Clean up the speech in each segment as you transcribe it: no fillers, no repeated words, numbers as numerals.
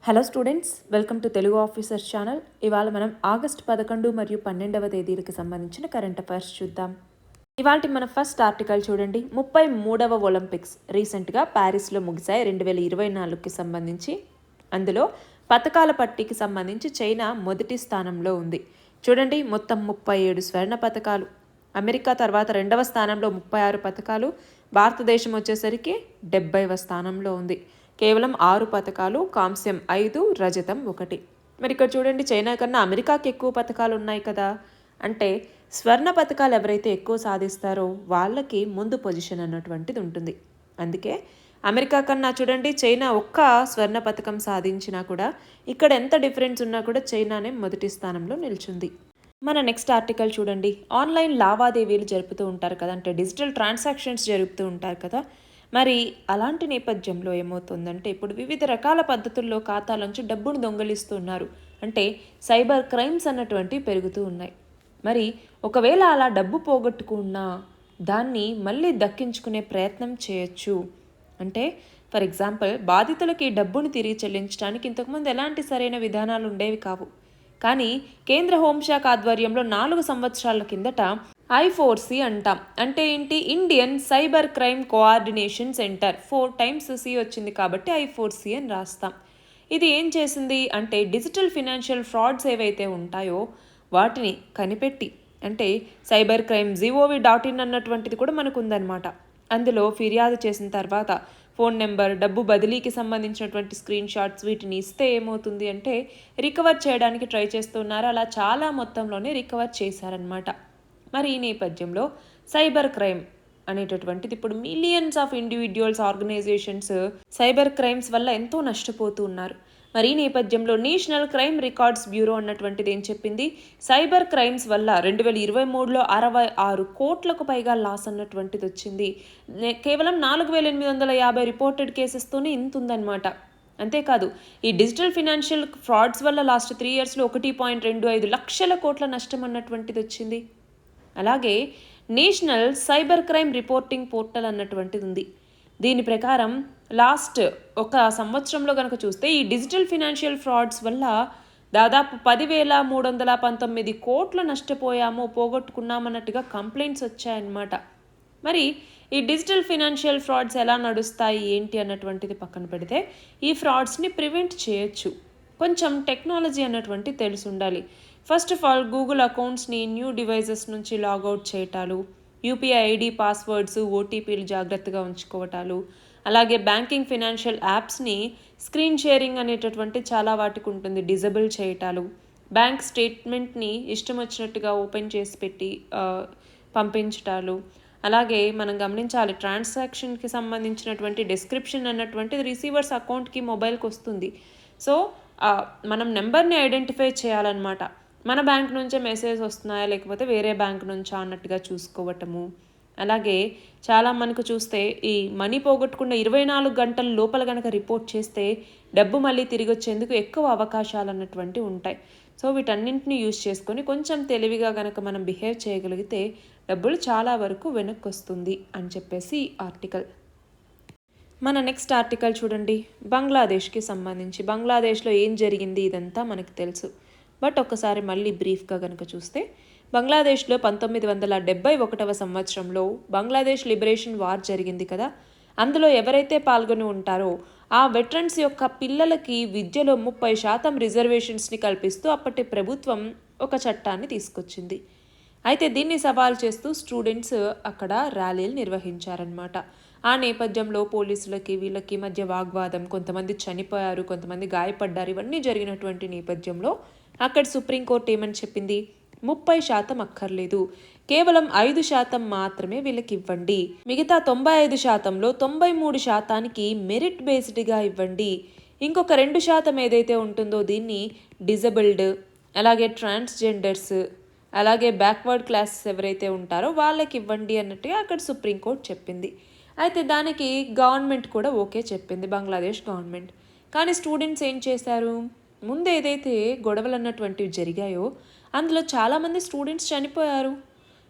Hello students, welcome to Telugu officers channel. ఇవాళ మనం August 11 మరియు 12వ తేదీలకు సంబంధించిన కరెంట్ అఫైర్స్ చూద్దాం. ఇవాళ మన ఫస్ట్ ఆర్టికల్ చూడండి. 33వ ఒలింపిక్స్ రీసెంట్గా ప్యారిస్లో ముగిశాయి 2024కి సంబంధించి. అందులో పథకాల పట్టికి సంబంధించి చైనా మొదటి స్థానంలో ఉంది. చూడండి, మొత్తం 37 స్వర్ణ పథకాలు. అమెరికా తర్వాత రెండవ స్థానంలో 36 పథకాలు. భారతదేశం వచ్చేసరికి 70వ స్థానంలో ఉంది. కేవలం 6 పథకాలు, కాంస్యం 5, రజతం 1. మరి ఇక్కడ చూడండి, చైనా కన్నా అమెరికాకి ఎక్కువ పథకాలు ఉన్నాయి కదా. అంటే స్వర్ణ పథకాలు ఎవరైతే ఎక్కువ సాధిస్తారో వాళ్ళకి ముందు పొజిషన్ అన్నటువంటిది ఉంటుంది. అందుకే అమెరికా కన్నా చూడండి చైనా ఒక్క స్వర్ణ పథకం సాధించినా కూడా ఇక్కడ ఎంత డిఫరెన్స్ ఉన్నా కూడా చైనానే మొదటి స్థానంలో నిల్చుంది. మన నెక్స్ట్ ఆర్టికల్ చూడండి. ఆన్లైన్ లావాదేవీలు జరుపుతూ ఉంటారు కదా, అంటే డిజిటల్ ట్రాన్సాక్షన్స్ జరుపుతూ ఉంటారు కదా. మరి అలాంటి నేపథ్యంలో ఏమవుతుందంటే ఇప్పుడు వివిధ రకాల పద్ధతుల్లో ఖాతాలోంచి డబ్బును దొంగలిస్తున్నారు. అంటే సైబర్ క్రైమ్స్ అన్నటువంటివి పెరుగుతూ ఉన్నాయి. మరి ఒకవేళ అలా డబ్బు పోగొట్టుకున్నా దాన్ని మళ్ళీ దక్కించుకునే ప్రయత్నం చేయొచ్చు. అంటే ఫర్ ఎగ్జాంపుల్, బాధితులకి డబ్బును తిరిగి చెల్లించడానికి ఇంతకుముందు ఎలాంటి సరైన విధానాలు ఉండేవి కావు. కానీ కేంద్ర హోంశాఖ ఆధ్వర్యంలో 4 సంవత్సరాల కిందట I4C అంటాం. అంటే ఏంటి? Indian cyber crime coordination centre. 4 times C వచ్చింది కాబట్టి I4C అని రాస్తాం. ఇది ఏం చేసింది అంటే డిజిటల్ ఫినాన్షియల్ ఫ్రాడ్స్ ఏవైతే ఉంటాయో వాటిని కనిపెట్టి, అంటే సైబర్ క్రైమ్ gov.in అన్నటువంటిది కూడా మనకు ఉందన్నమాట. అందులో ఫిర్యాదు చేసిన తర్వాత ఫోన్ నెంబర్, డబ్బు బదిలీకి సంబంధించినటువంటి స్క్రీన్ షాట్స్ వీటిని ఇస్తే ఏమవుతుంది అంటే రికవర్ చేయడానికి ట్రై చేస్తున్నారు. అలా చాలా మొత్తంలోనే రికవర్ చేశారనమాట. మరి ఈ నేపథ్యంలో సైబర్ క్రైమ్ అనేటటువంటిది ఇప్పుడు millions of individuals, organizations cyber crimes వల్ల ఎంతో నష్టపోతూ ఉన్నారు. మరి ఈ నేపథ్యంలో నేషనల్ క్రైమ్ రికార్డ్స్ బ్యూరో అన్నటువంటిది ఏం చెప్పింది? సైబర్ క్రైమ్స్ వల్ల 2023లో 66 కోట్లకు పైగా లాస్ అన్నటువంటిది వచ్చింది. కేవలం 4850 రిపోర్టెడ్ కేసెస్తోనే ఇంత ఉందన్నమాట. అంతేకాదు, ఈ డిజిటల్ ఫినాన్షియల్ ఫ్రాడ్స్ వల్ల లాస్ట్ 3 yearsలో 1.25 లక్షల కోట్ల నష్టం అన్నటువంటిది వచ్చింది. అలాగే national cyber crime reporting portal అన్నటువంటిది ఉంది. దీని ప్రకారం లాస్ట్ ఒక సంవత్సరంలో కనుక చూస్తే ఈ డిజిటల్ ఫినాన్షియల్ ఫ్రాడ్స్ వల్ల దాదాపు 10,319 కోట్లు నష్టపోయాము, పోగొట్టుకున్నామన్నట్టుగా కంప్లైంట్స్ వచ్చాయన్నమాట. మరి ఈ డిజిటల్ ఫినాన్షియల్ ఫ్రాడ్స్ ఎలా నడుస్తాయి ఏంటి అన్నటువంటిది పక్కన పెడితే ఈ ఫ్రాడ్స్ని ప్రివెంట్ చేయొచ్చు. కొంచెం టెక్నాలజీ అన్నటువంటి తెలిసి ఉండాలి. ఫస్ట్ ఆఫ్ ఆల్, గూగుల్ అకౌంట్స్ని న్యూ డివైజెస్ నుంచి లాగౌట్ చేయటాలు, యూపీఐ ఐడి, పాస్వర్డ్స్, ఓటీపీలు జాగ్రత్తగా ఉంచుకోవటాలు, అలాగే బ్యాంకింగ్ ఫినాన్షియల్ యాప్స్ని స్క్రీన్ షేరింగ్ అనేటటువంటి చాలా వాటికి ఉంటుంది, డిజబుల్ చేయటాలు, బ్యాంక్ స్టేట్మెంట్ని ఇష్టం వచ్చినట్టుగా ఓపెన్ చేసి పెట్టి పంపించటాలు. అలాగే మనం గమనించాలి, ట్రాన్సాక్షన్కి సంబంధించినటువంటి డిస్క్రిప్షన్ అన్నటువంటిది రిసీవర్స్ అకౌంట్కి మొబైల్కి వస్తుంది. సో మనం నెంబర్ని ఐడెంటిఫై చేయాలన్నమాట. మన బ్యాంక్ నుంచే మెసేజ్ వస్తున్నాయా లేకపోతే వేరే బ్యాంక్ నుంచా అన్నట్టుగా చూసుకోవటము. అలాగే చాలా మనకు చూస్తే ఈ మనీ పోగొట్టుకున్న 24 గంటల లోపల కనుక రిపోర్ట్ చేస్తే డబ్బు మళ్ళీ తిరిగి వచ్చేందుకు ఎక్కువ అవకాశాలు అన్నటువంటి ఉంటాయి. సో వీటన్నింటినీ యూజ్ చేసుకొని కొంచెం తెలివిగా కనుక మనం బిహేవ్ చేయగలిగితే డబ్బులు చాలా వరకు వెనక్కి వస్తుంది అని చెప్పేసి ఆర్టికల్. మన నెక్స్ట్ ఆర్టికల్ చూడండి. బంగ్లాదేశ్కి సంబంధించి బంగ్లాదేశ్లో ఏం జరిగింది ఇదంతా మనకు తెలుసు. బట్ ఒక్కసారి మళ్ళీ బ్రీఫ్గా కనుక చూస్తే బంగ్లాదేశ్లో 1971వ సంవత్సరంలో బంగ్లాదేశ్ లిబరేషన్ వార్ జరిగింది కదా. అందులో ఎవరైతే పాల్గొని ఉంటారో ఆ వెటరన్స్ యొక్క పిల్లలకి విద్యలో 30% రిజర్వేషన్స్ని కల్పిస్తూ అప్పటి ప్రభుత్వం ఒక చట్టాన్ని తీసుకొచ్చింది. అయితే దీన్ని సవాల్ చేస్తూ స్టూడెంట్స్ అక్కడ ర్యాలీలు నిర్వహించారనమాట. ఆ నేపథ్యంలో పోలీసులకి వీళ్ళకి మధ్య వాగ్వాదం, కొంతమంది చనిపోయారు, కొంతమంది గాయపడ్డారు. ఇవన్నీ జరిగినటువంటి నేపథ్యంలో అక్కడ సుప్రీంకోర్టు ఏమని చెప్పింది? 30% అక్కర్లేదు, కేవలం 5% మాత్రమే వీళ్ళకి ఇవ్వండి. మిగతా 95%లో 93%కి మెరిట్ బేస్డ్గా ఇవ్వండి. ఇంకొక 2% ఏదైతే ఉంటుందో దీన్ని డిజబుల్డ్, అలాగే ట్రాన్స్జెండర్స్, అలాగే బ్యాక్వర్డ్ క్లాసెస్ ఎవరైతే ఉంటారో వాళ్ళకి ఇవ్వండి అన్నట్టుగా అక్కడ సుప్రీంకోర్టు చెప్పింది. అయితే దానికి గవర్నమెంట్ కూడా ఓకే చెప్పింది, బంగ్లాదేశ్ గవర్నమెంట్. కానీ స్టూడెంట్స్ ఏం చేశారు? ముందు ఏదైతే గొడవలు అన్నటువంటివి జరిగాయో అందులో చాలామంది స్టూడెంట్స్ చనిపోయారు.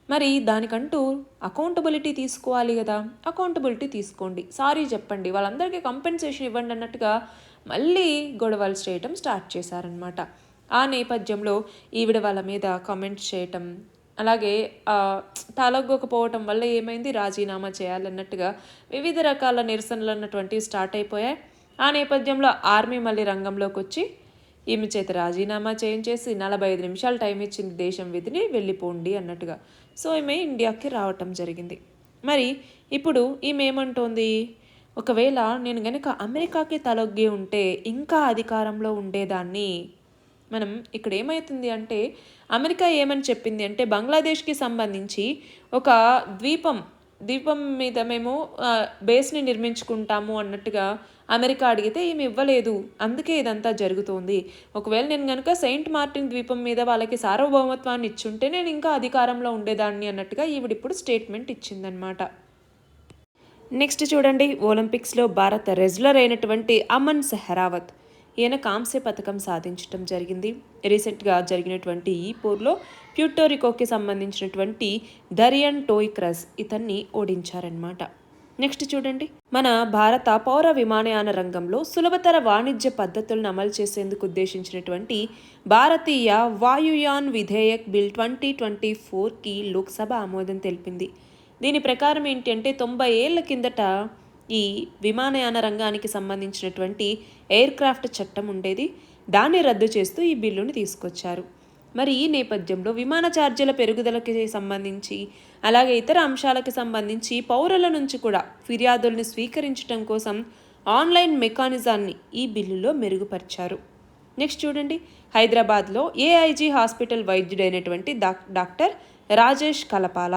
మరి దానికంటూ అకౌంటబిలిటీ తీసుకోవాలి కదా. అకౌంటబిలిటీ తీసుకోండి, సారీ చెప్పండి, వాళ్ళందరికీ కంపెన్సేషన్ ఇవ్వండి అన్నట్టుగా మళ్ళీ గొడవలు చేయటం స్టార్ట్ చేశారనమాట. ఆ నేపథ్యంలో ఈవిడ వాళ్ళ మీద కామెంట్స్ చేయటం, అలాగే తలొగ్గకపోవటం వల్ల ఏమైంది, రాజీనామా చేయాలన్నట్టుగా వివిధ రకాల నిరసనలు అన్నటువంటివి స్టార్ట్ అయిపోయాయి. ఆ నేపథ్యంలో ఆర్మీ మళ్ళీ రంగంలోకి వచ్చి ఈమె చేత రాజీనామా చేయించేసి 45 నిమిషాలు టైం ఇచ్చింది దేశం విధిని, వెళ్ళిపోండి అన్నట్టుగా. సో ఈమె ఇండియాకి రావటం జరిగింది. మరి ఇప్పుడు ఈమె ఏమంటోంది, ఒకవేళ నేను గనక అమెరికాకి తలొగ్గి ఉంటే ఇంకా అధికారంలో ఉండేదాన్ని. మనం ఇక్కడ ఏమవుతుంది అంటే, అమెరికా ఏమని చెప్పింది అంటే, బంగ్లాదేశ్కి సంబంధించి ఒక ద్వీపం మీద మేము బేస్ని నిర్మించుకుంటాము అన్నట్టుగా అమెరికా అడిగితే ఈమె ఇవ్వలేదు. అందుకే ఇదంతా జరుగుతోంది. ఒకవేళ నేను కనుక సెయింట్ మార్టిన్ ద్వీపం మీద వాళ్ళకి సార్వభౌమత్వాన్ని ఇచ్చుంటే నేను ఇంకా అధికారంలో ఉండేదాన్ని అన్నట్టుగా ఈవిడిప్పుడు స్టేట్మెంట్ ఇచ్చిందనమాట. నెక్స్ట్ చూడండి, ఒలింపిక్స్లో భారత రెజ్లర్ అయినటువంటి అమన్ సెహ్రావత్, ఈయన కాంస్య పథకం సాధించడం జరిగింది. రీసెంట్గా జరిగినటువంటి ఈ పోర్లో ప్యూర్టోరికోకి సంబంధించినటువంటి దరియన్ టోయ్క్రస్ ఇతన్ని ఓడించారనమాట. నెక్స్ట్ చూడండి, మన భారత పౌర విమానయాన రంగంలో సులభతర వాణిజ్య పద్ధతులను అమలు చేసేందుకు ఉద్దేశించినటువంటి భారతీయ వాయుయాన్ విధేయక్ బిల్ 2024కి లోక్సభ ఆమోదం తెలిపింది. దీని ప్రకారం ఏంటి అంటే, 90 ఏళ్ల కిందట ఈ విమానయాన రంగానికి సంబంధించినటువంటి ఎయిర్ క్రాఫ్ట్ చట్టం ఉండేది. దాన్ని రద్దు చేస్తూ ఈ బిల్లుని తీసుకొచ్చారు. మరి ఈ నేపథ్యంలో విమాన ఛార్జీల పెరుగుదలకి సంబంధించి, అలాగే ఇతర అంశాలకు సంబంధించి పౌరుల నుంచి కూడా ఫిర్యాదుల్ని స్వీకరించడం కోసం ఆన్లైన్ మెకానిజాన్ని ఈ బిల్లులో మెరుగుపరిచారు. నెక్స్ట్ చూడండి, హైదరాబాద్లో ఏఐజీ హాస్పిటల్ వైద్యుడైనటువంటి డాక్టర్ రాజేష్ కలపాల,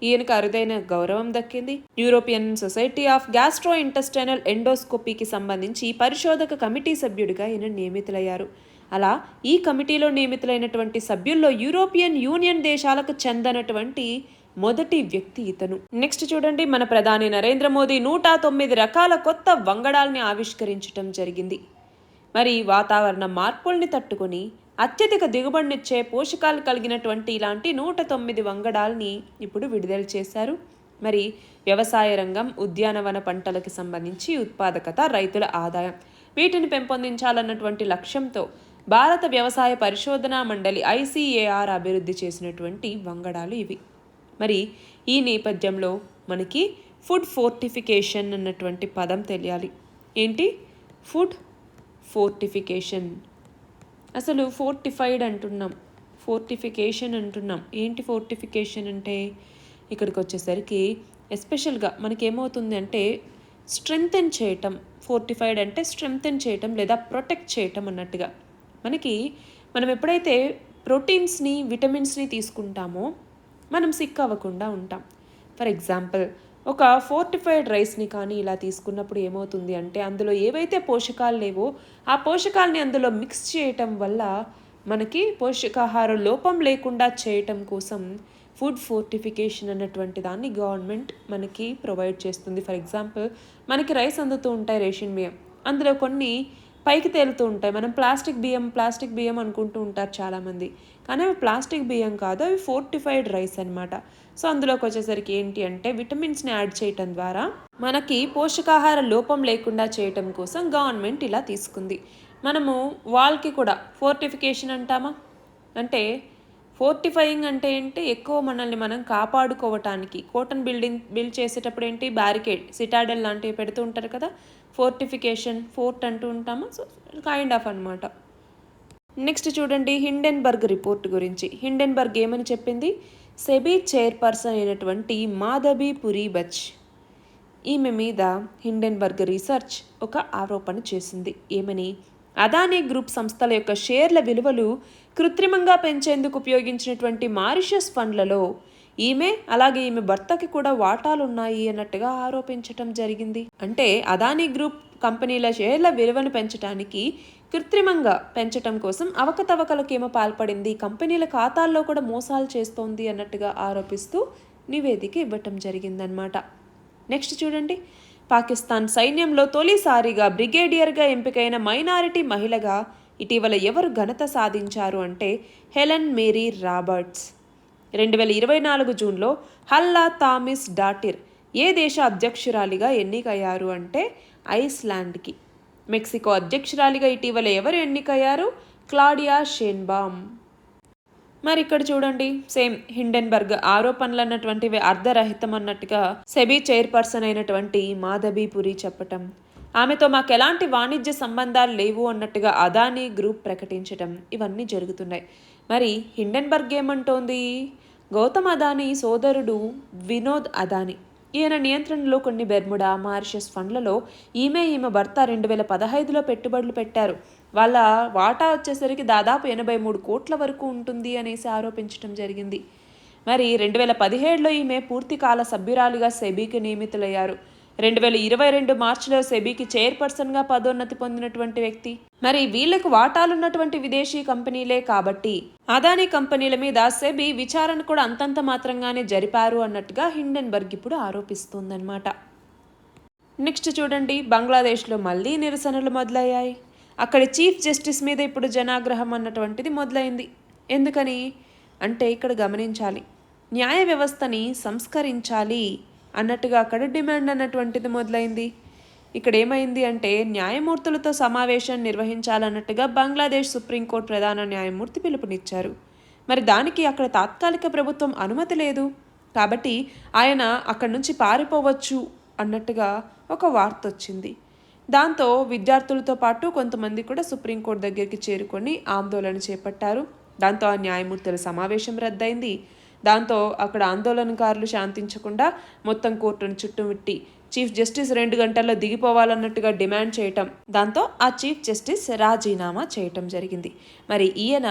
ఈయనకు అరుదైన గౌరవం దక్కింది. European society of gastrointestinal ఎండోస్కోపీకి సంబంధించి పరిశోధక కమిటీ సభ్యుడిగా ఈయన నియమితులయ్యారు. అలా ఈ కమిటీలో నియమితులైనటువంటి సభ్యుల్లో యూరోపియన్ యూనియన్ దేశాలకు చెందనటువంటి మొదటి వ్యక్తి ఇతను. నెక్స్ట్ చూడండి, మన ప్రధాని నరేంద్ర మోదీ 109 రకాల కొత్త వంగడాల్ని ఆవిష్కరించడం జరిగింది. మరి వాతావరణ మార్పుల్ని తట్టుకొని అత్యధిక దిగుబడినిచ్చే పోషకాలు కలిగినటువంటి ఇలాంటి 109 వంగడాల్ని ఇప్పుడు విడుదల చేశారు. మరి వ్యవసాయ రంగం, ఉద్యానవన పంటలకు సంబంధించి ఉత్పాదకత, రైతుల ఆదాయం వీటిని పెంపొందించాలన్నటువంటి లక్ష్యంతో భారత వ్యవసాయ పరిశోధనా మండలి ICAR అభివృద్ధి చేసినటువంటి వంగడాలు ఇవి. మరి ఈ నేపథ్యంలో మనకి ఫుడ్ ఫోర్టిఫికేషన్ అన్నటువంటి పదం తెలియాలి. ఏంటి ఫుడ్ ఫోర్టిఫికేషన్? అసలు ఫోర్టిఫైడ్ అంటున్నాం, ఫోర్టిఫికేషన్ అంటున్నాం. ఏంటి ఫోర్టిఫికేషన్ అంటే, ఇక్కడికి వచ్చేసరికి ఎస్పెషల్గా మనకేమవుతుంది అంటే స్ట్రెంగ్తెన్ చేయటం. ఫోర్టిఫైడ్ అంటే స్ట్రెంగ్తెన్ చేయటం లేదా ప్రొటెక్ట్ చేయటం అన్నట్టుగా. మనం ఎప్పుడైతే ప్రోటీన్స్ని, విటమిన్స్ని తీసుకుంటామో మనం సిక్ అవ్వకుండా ఉంటాం. ఫర్ ఎగ్జాంపుల్, ఒక ఫోర్టిఫైడ్ రైస్ని కానీ ఇలా తీసుకున్నప్పుడు ఏమవుతుంది అంటే, అందులో ఏవైతే పోషకాలు లేవో ఆ పోషకాలని అందులో మిక్స్ చేయటం వల్ల మనకి పోషకాహార లోపం లేకుండా చేయటం కోసం ఫుడ్ ఫోర్టిఫికేషన్ అన్నటువంటి దాన్ని గవర్నమెంట్ మనకి ప్రొవైడ్ చేస్తుంది. ఫర్ ఎగ్జాంపుల్, మనకి రైస్ అందుతూ ఉంటాయి, రేషన్ బియ్యం, అందులో కొన్ని పైకి తేలుతూ ఉంటాయి. మనం ప్లాస్టిక్ బియ్యం అనుకుంటూ ఉంటారు చాలామంది, కానీ అవి ప్లాస్టిక్ బియ్యం కాదు, అవి ఫోర్టిఫైడ్ రైస్ అనమాట. సో అందులోకి వచ్చేసరికి ఏంటి అంటే, విటమిన్స్ని యాడ్ చేయటం ద్వారా మనకి పోషకాహార లోపం లేకుండా చేయటం కోసం గవర్నమెంట్ ఇలా తీసుకుంది. మనము వాల్కి కూడా ఫోర్టిఫికేషన్ అంటామా? అంటే ఫోర్టిఫైయింగ్ అంటే ఏంటి, ఎక్కువ మనల్ని మనం కాపాడుకోవటానికి. కోటన్ బిల్డ్ చేసేటప్పుడు ఏంటి, బ్యారికేడ్, సిటాడెల్ లాంటివి పెడుతూ ఉంటారు కదా, ఫోర్టిఫికేషన్, ఫోర్ట్ అంటూ ఉంటామా. సో కైండ్ ఆఫ్ అనమాట. నెక్స్ట్ చూడండి, హిండెన్బర్గ్ రిపోర్ట్ గురించి. హిండెన్బర్గ్ ఏమని చెప్పింది, సెబీ చైర్పర్సన్ అయినటువంటి మాధవి పురి బచ్, ఈమె మీద హిండెన్బర్గ్ రీసెర్చ్ ఒక ఆరోపణ చేసింది. ఏమని, అదానీ గ్రూప్ సంస్థల యొక్క షేర్ల విలువలు కృత్రిమంగా పెంచేందుకు ఉపయోగించినటువంటి మారిషస్ ఫండ్లలో ఈమె, అలాగే ఈమె భర్తకి కూడా వాటాలు ఉన్నాయి అన్నట్టుగా ఆరోపించటం జరిగింది. అంటే అదానీ గ్రూప్ కంపెనీల షేర్ల విలువను పెంచడానికి, కృత్రిమంగా పెంచటం కోసం అవకతవకలకేమో పాల్పడింది, కంపెనీల ఖాతాల్లో కూడా మోసాలు చేస్తోంది అన్నట్టుగా ఆరోపిస్తూ నివేదిక ఇవ్వటం జరిగిందనమాట. నెక్స్ట్ చూడండి, పాకిస్తాన్ సైన్యంలో తొలిసారిగా బ్రిగేడియర్గా ఎంపికైన మైనారిటీ మహిళగా ఇటీవల ఎవరు ఘనత సాధించారు అంటే హెలెన్ మేరీ రాబర్ట్స్. 2024 జూన్లో హల్లా థామిస్ డాటిర్ ఏ దేశ అధ్యక్షురాలిగా ఎన్నికయ్యారు అంటే ఐస్లాండ్కి. మెక్సికో అధ్యక్షురాలిగా ఇటీవల ఎవరు ఎన్నికయ్యారు? క్లాడియా షేన్బామ్. మరి ఇక్కడ చూడండి, సేమ్ హిండెన్బర్గ్ ఆరోపణలు అన్నటువంటివి అర్ధరహితం అన్నట్టుగా సెబీ చైర్పర్సన్ అయినటువంటి మాధవి పురి చెప్పటం, ఆమెతో మాకు ఎలాంటి వాణిజ్య సంబంధాలు లేవు అన్నట్టుగా అదానీ గ్రూప్ ప్రకటించటం, ఇవన్నీ జరుగుతున్నాయి. మరి హిండెన్బర్గ్ ఏమంటోంది? గౌతమ్ అదానీ సోదరుడు వినోద్ అదానీ, ఈయన నియంత్రణలో కొన్ని బెర్ముడా, మారిషస్ ఫండ్లలో ఈమె భర్త 2015లో పెట్టుబడులు పెట్టారు. వాళ్ళ వాటా వచ్చేసరికి దాదాపు 83 కోట్ల వరకు ఉంటుంది అనేసి ఆరోపించడం జరిగింది. మరి 2017లో ఈమె పూర్తికాల సభ్యురాలుగా సెబీకి నియమితులయ్యారు. 2022 మార్చిలో సెబీకి చైర్పర్సన్గా పదోన్నతి పొందినటువంటి వ్యక్తి. మరి వీళ్లకు వాటాలున్నటువంటి విదేశీ కంపెనీలే కాబట్టి అదానీ కంపెనీల మీద సెబీ విచారణ కూడా అంతంత మాత్రంగానే జరిపారు అన్నట్టుగా హిండెన్బర్గ్ ఇప్పుడు ఆరోపిస్తోందన్నమాట. నెక్స్ట్ చూడండి, బంగ్లాదేశ్లో మళ్ళీ నిరసనలు మొదలయ్యాయి. అక్కడి చీఫ్ జస్టిస్ మీద ఇప్పుడు జనాగ్రహం అన్నటువంటిది మొదలైంది. ఎందుకని అంటే ఇక్కడ గమనించాలి, న్యాయ వ్యవస్థని సంస్కరించాలి అన్నట్టుగా అక్కడ డిమాండ్ అన్నటువంటిది మొదలైంది. ఇక్కడ ఏమైంది అంటే న్యాయమూర్తులతో సమావేశం నిర్వహించాలన్నట్టుగా బంగ్లాదేశ్ సుప్రీంకోర్టు ప్రధాన న్యాయమూర్తి పిలుపునిచ్చారు. మరి దానికి అక్కడ తాత్కాలిక ప్రభుత్వం అనుమతి లేదు కాబట్టి ఆయన అక్కడి నుంచి పారిపోవచ్చు అన్నట్టుగా ఒక వార్త వచ్చింది. దాంతో విద్యార్థులతో పాటు కొంతమంది కూడా సుప్రీంకోర్టు దగ్గరికి చేరుకొని ఆందోళన చేపట్టారు. దాంతో ఆ న్యాయమూర్తుల సమావేశం రద్దయింది. దాంతో అక్కడ ఆందోళనకారులు శాంతించకుండా మొత్తం కోర్టును చుట్టుముట్టి చీఫ్ జస్టిస్ 2 గంటల్లో దిగిపోవాలన్నట్టుగా డిమాండ్ చేయటం, దాంతో ఆ చీఫ్ జస్టిస్ రాజీనామా చేయటం జరిగింది. మరి ఈయన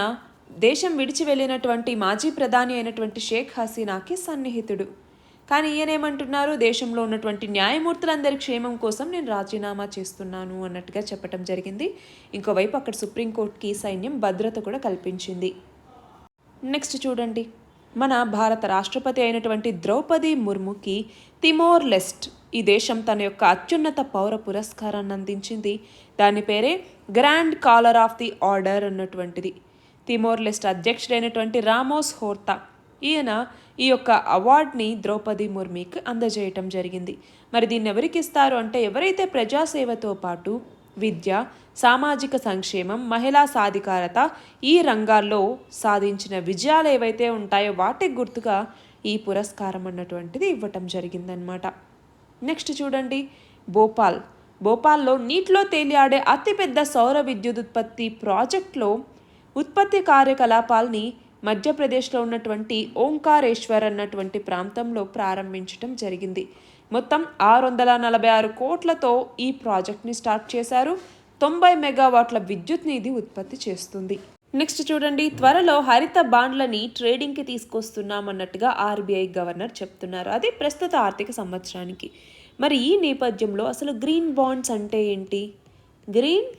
దేశం విడిచి వెళ్ళినటువంటి మాజీ ప్రధాని అయినటువంటి షేక్ హసీనాకి సన్నిహితుడు. కానీ ఈయనేమంటున్నారు, దేశంలో ఉన్నటువంటి న్యాయమూర్తులందరి క్షేమం కోసం నేను రాజీనామా చేస్తున్నాను అన్నట్టుగా చెప్పడం జరిగింది. ఇంకోవైపు అక్కడ సుప్రీంకోర్టుకి సైన్యం భద్రత కూడా కల్పించింది. నెక్స్ట్ చూడండి, మన భారత రాష్ట్రపతి అయినటువంటి ద్రౌపది ముర్ముకి తిమోర్ లెస్ట్ ఈ దేశం తన యొక్క అత్యున్నత పౌర పురస్కారాన్ని అందించింది. దాని పేరే grand caller of the order అన్నటువంటిది. తిమోర్ లెస్ట్ అధ్యక్షుడైనటువంటి రామోస్ హోర్తా ఈయన ఈ యొక్క అవార్డ్ని ద్రౌపది ముర్ముకి అందజేయటం జరిగింది. మరి దీన్ని ఎవరికి ఇస్తారు అంటే ఎవరైతే ప్రజాసేవతో పాటు విద్య, సామాజిక సంక్షేమం, మహిళా సాధికారత ఈ రంగాల్లో సాధించిన విజయాలు ఏవైతే ఉంటాయో వాటికి గుర్తుగా ఈ పురస్కారం అన్నటువంటిది ఇవ్వటం జరిగిందనమాట. నెక్స్ట్ చూడండి, భోపాల్లో నీటిలో తేలియాడే అతిపెద్ద సౌర విద్యుత్ ఉత్పత్తి ప్రాజెక్ట్లో ఉత్పత్తి కార్యకలాపాల్ని మధ్యప్రదేశ్లో ఉన్నటువంటి ఓంకారేశ్వర్ అన్నటువంటి ప్రాంతంలో ప్రారంభించడం జరిగింది. మొత్తం 646 కోట్లతో ఈ ప్రాజెక్ట్ని స్టార్ట్ చేశారు. 90 మెగావాట్ల విద్యుత్ని ఇది ఉత్పత్తి చేస్తుంది. నెక్స్ట్ చూడండి, త్వరలో హరిత బాండ్లని ట్రేడింగ్కి తీసుకొస్తున్నామన్నట్టుగా ఆర్బీఐ గవర్నర్ చెప్తున్నారు. అది ప్రస్తుత ఆర్థిక సంవత్సరానికి. మరి ఈ నేపథ్యంలో అసలు గ్రీన్ బాండ్స్ అంటే ఏంటి? గ్రీన్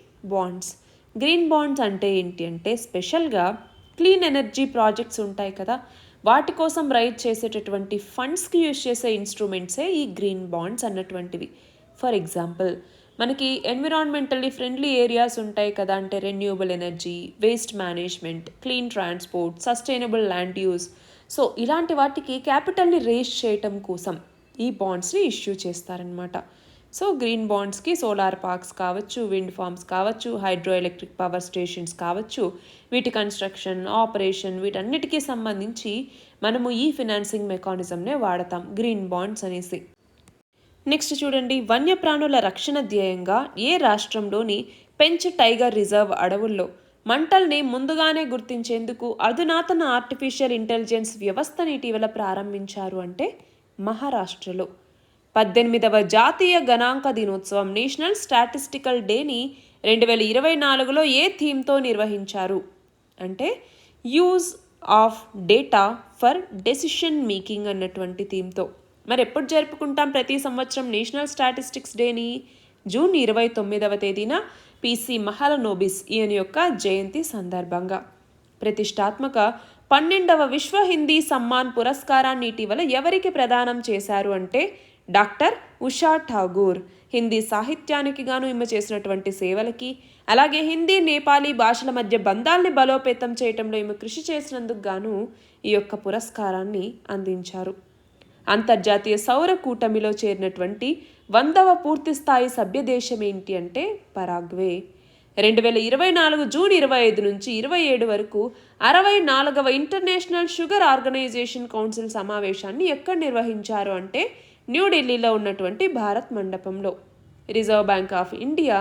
బాండ్స్ అంటే ఏంటి అంటే స్పెషల్గా క్లీన్ ఎనర్జీ ప్రాజెక్ట్స్ ఉంటాయి కదా, వాటి కోసం రైజ్ చేసేటటువంటి ఫండ్స్కి యూజ్ చేసే ఇన్స్ట్రుమెంట్సే ఈ గ్రీన్ బాండ్స్ అన్నటువంటివి. ఫర్ ఎగ్జాంపుల్ మనకి ఎన్విరాన్మెంటల్లీ ఫ్రెండ్లీ ఏరియాస్ ఉంటాయి కదా, అంటే renewable energy, waste management, clean transport, sustainable land use. So ఇలాంటి వాటికి క్యాపిటల్ని రేజ్ చేయటం కోసం ఈ బాండ్స్ని ఇష్యూ చేస్తారనమాట. సో గ్రీన్ బాండ్స్కి సోలార్ పార్క్స్ కావచ్చు, విండ్ ఫార్మ్స్ కావచ్చు, హైడ్రో ఎలక్ట్రిక్ పవర్ స్టేషన్స్ కావచ్చు, వీటి కన్స్ట్రక్షన్, ఆపరేషన్ వీటన్నిటికీ సంబంధించి మనము ఈ ఫినాన్సింగ్ మెకానిజంనే వాడతాం, గ్రీన్ బాండ్స్ అనేసి. నెక్స్ట్ చూడండి, వన్యప్రాణుల రక్షణ ధ్యేయంగా ఏ రాష్ట్రంలోని పెంచ్ టైగర్ రిజర్వ్ అడవుల్లో మంటల్ని ముందుగానే గుర్తించేందుకు అధునాతన ఆర్టిఫిషియల్ ఇంటెలిజెన్స్ వ్యవస్థని ఇటీవల ప్రారంభించారు అంటే మహారాష్ట్రలో. 18వ జాతీయ గణాంక దినోత్సవం నేషనల్ స్టాటిస్టికల్ డేని 2024లో ఏ థీమ్తో నిర్వహించారు అంటే use of data for decision making అన్నటువంటి థీమ్తో. మరి ఎప్పుడు జరుపుకుంటాం ప్రతి సంవత్సరం నేషనల్ స్టాటిస్టిక్స్ డేని? జూన్ 29వ తేదీన పిసి మహలనోబిస్ ఈయన యొక్క జయంతి సందర్భంగా. ప్రతిష్టాత్మక 12వ విశ్వ హిందీ సమ్మాన్ పురస్కారాన్ని ఇటీవల ఎవరికి ప్రదానం చేశారు అంటే డాక్టర్ ఉషా ఠాగూర్. హిందీ సాహిత్యానికి గాను ఈమె చేసినటువంటి సేవలకి, అలాగే హిందీ, నేపాలీ భాషల మధ్య బంధాల్ని బలోపేతం చేయటంలో ఈమె కృషి చేసినందుకు గాను ఈ యొక్క పురస్కారాన్ని అందించారు. అంతర్జాతీయ సౌర కూటమిలో చేరినటువంటి 100వ పూర్తిస్థాయి సభ్య దేశం ఏంటి అంటే పరాగ్వే. 2024 జూన్ 25 నుంచి 27 వరకు 64వ ఇంటర్నేషనల్ షుగర్ ఆర్గనైజేషన్ కౌన్సిల్ సమావేశాన్ని ఎక్కడ నిర్వహించారు అంటే న్యూఢిల్లీలో ఉన్నటువంటి భారత్ మండపంలో. రిజర్వ్ బ్యాంక్ ఆఫ్ ఇండియా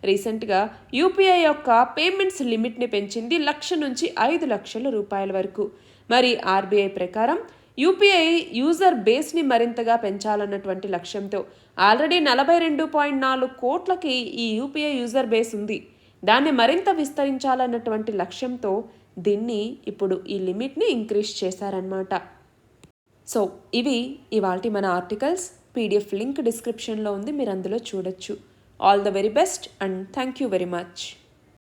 రీసెంట్గా యూపీఐ యొక్క పేమెంట్స్ లిమిట్ని పెంచింది 1,00,000 నుంచి 5,00,000 రూపాయల వరకు. మరి ఆర్బీఐ ప్రకారం యూపీఐ యూజర్ బేస్ని మరింతగా పెంచాలన్నటువంటి లక్ష్యంతో ఆల్రెడీ 42.4 కోట్లకి ఈ యూపీఐ యూజర్ బేస్ ఉంది. దాన్ని మరింత విస్తరించాలన్నటువంటి లక్ష్యంతో దీన్ని ఇప్పుడు ఈ లిమిట్ని ఇంక్రీజ్ చేశారన్నమాట. సో ఇవి ఇవాల్టి మన ఆర్టికల్స్. పీడిఎఫ్ లింక్ డిస్క్రిప్షన్లో ఉంది, మీరు అందులో చూడొచ్చు. All the very best and thank you very much.